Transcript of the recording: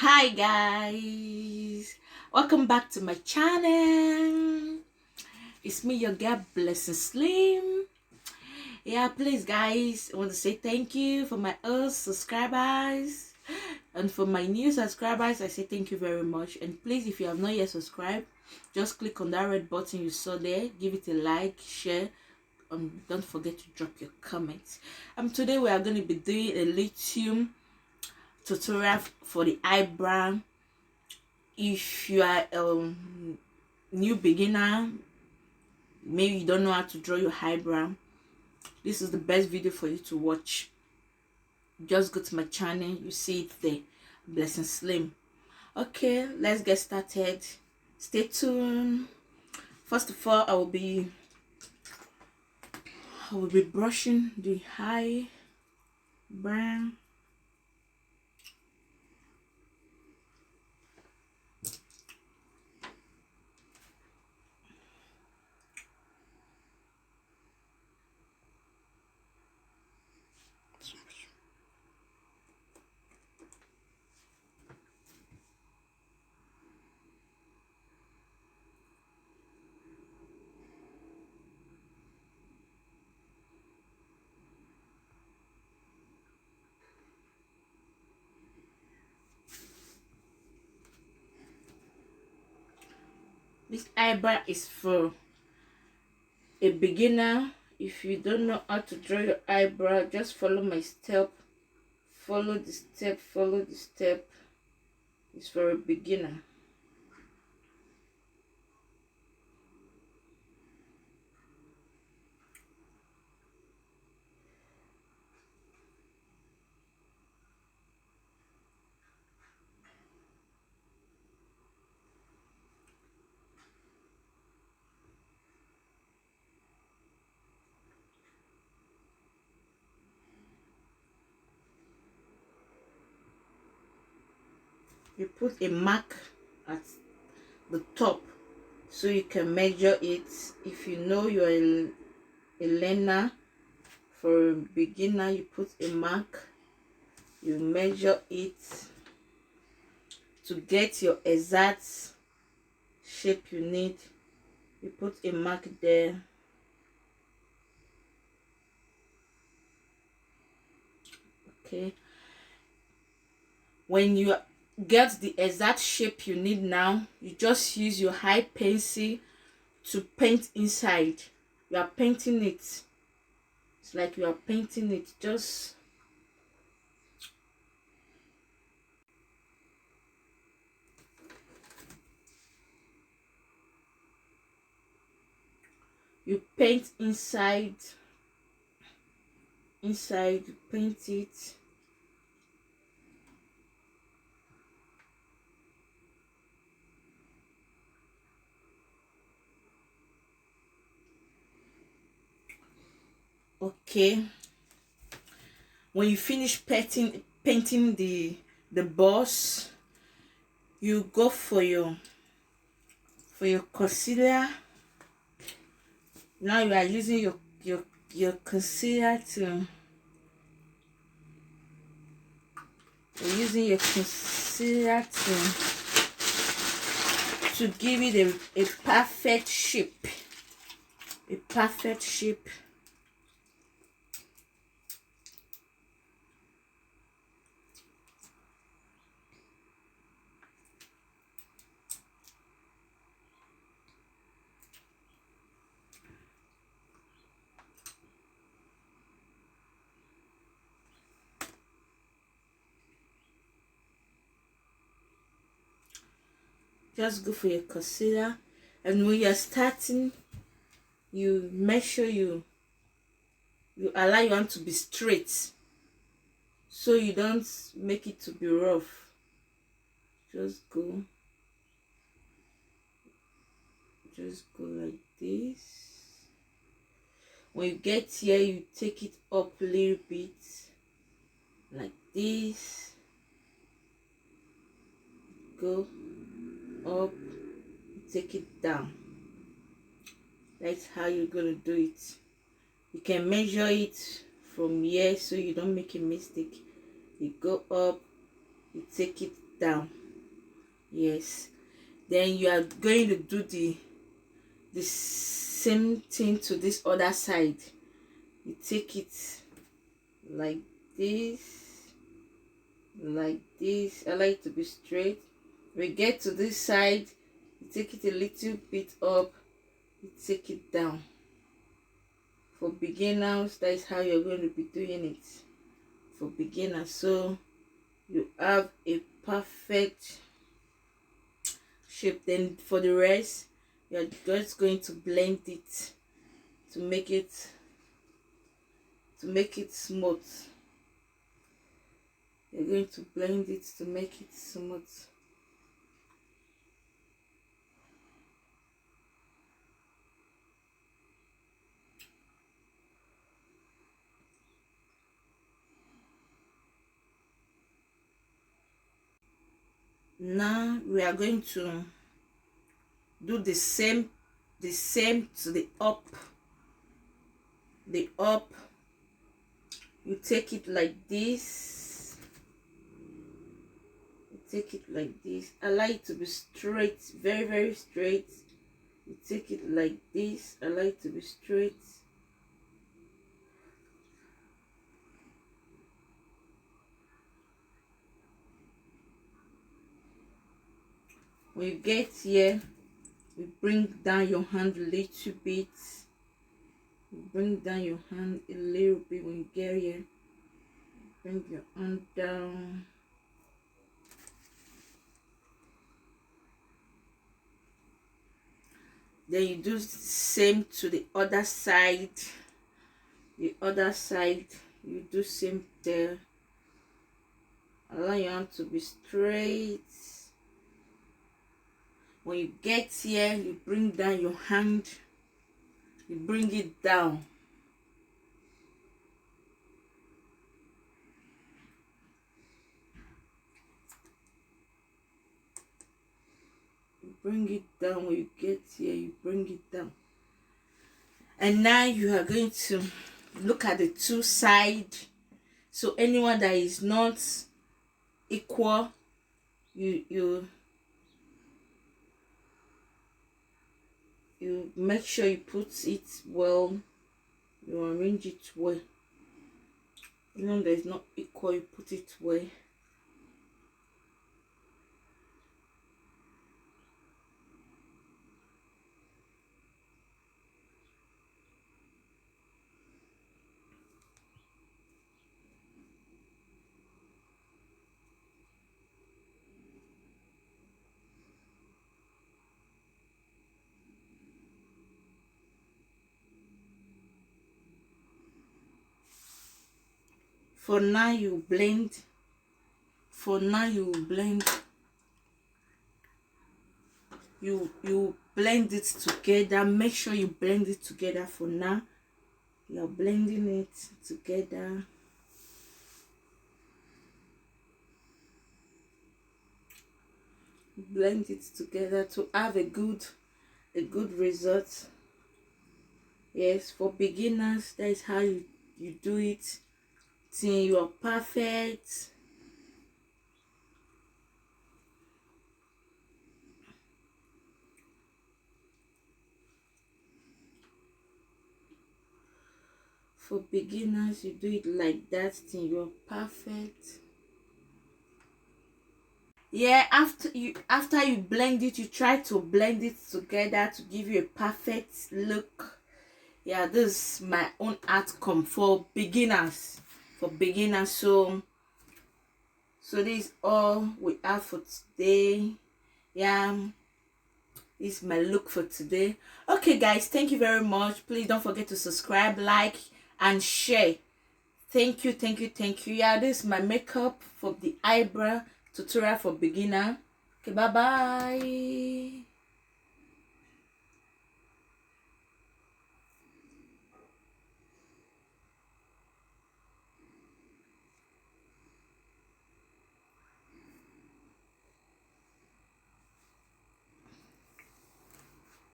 Hi guys, welcome back to my channel. It's me, your girl Blessing Slim. Yeah, please guys, I want to say thank you for my old subscribers, and for my new subscribers I say thank you very much. And please, if you have not yet subscribed, just click on that red button you saw there, give it a like, share, and don't forget to drop your comments. Today we are going to be doing a lithium tutorial for the eyebrow. If you are a new beginner, maybe you don't know how to draw your eyebrow, this is the best video for you to watch. Just go to my channel, you see it there, Blessing Slim. Okay, let's get started. Stay tuned. First of all, I will be brushing the eyebrow. This eyebrow is for a beginner. If you don't know how to draw your eyebrow, just follow my step. Follow the step, follow the step. It's for a beginner. You put a mark at the top so you can measure it. If you know you're a learner, for a beginner, you put a mark, you measure it to get your exact shape you need. You put a mark there. Okay, when you get the exact shape you need, now you just use your high pencil to paint inside. You are painting it. It's like you are painting it. Just you paint inside, you paint it. Okay, when you finish painting the boss, you go for your concealer. Now you are using your concealer to you're using your concealer to give it a perfect shape. A perfect shape. Just go for your concealer, and when you're starting, you make sure you allow your hand to be straight, so you don't make it to be rough. Just go like this. When you get here, you take it up a little bit like this. Go up, take it down. That's how you're gonna do it. You can measure it from here so you don't make a mistake. You go up, you take it down. Yes, then you are going to do the same thing to this other side. You take it like this, like this. I like to be straight. We get to this side, you take it a little bit up, you take it down. For beginners, that is how you're going to be doing it for beginners. So you have a perfect shape. Then for the rest, you're just going to blend it to make it smooth. You're going to blend it to make it smooth. Now we are going to do the same to the up. The up, you take it like this. You take it like this. I like it to be straight, very, very straight. You take it like this. I like it to be straight. When you get here, you bring down your hand a little bit. You bring down your hand a little bit. When you get here, bring your hand down. Then you do the same to the other side. The other side, you do same there. Allow your hand to be straight. When you get here, you bring down your hand. You bring it down. You bring it down. When you get here, you bring it down. And now you are going to look at the two sides. So anyone that is not equal, you make sure you put it well. You arrange it well. Anyone that is not equal, you put it well. For now you blend. You blend it together. Make sure you blend it together. For now you're blending it together. Blend it together to have a good result. Yes, for beginners, that is how you do it till you are perfect. For beginners, you do it like that till you are perfect. Yeah, after you blend it, you try to blend it together to give you a perfect look. Yeah, this is my own outcome for beginners. So this is all we have for today. Yeah, this is my look for today. Okay guys, thank you very much. Please don't forget to subscribe, like and share. Thank you. Yeah, this is my makeup for the eyebrow tutorial for beginner. Okay, bye bye.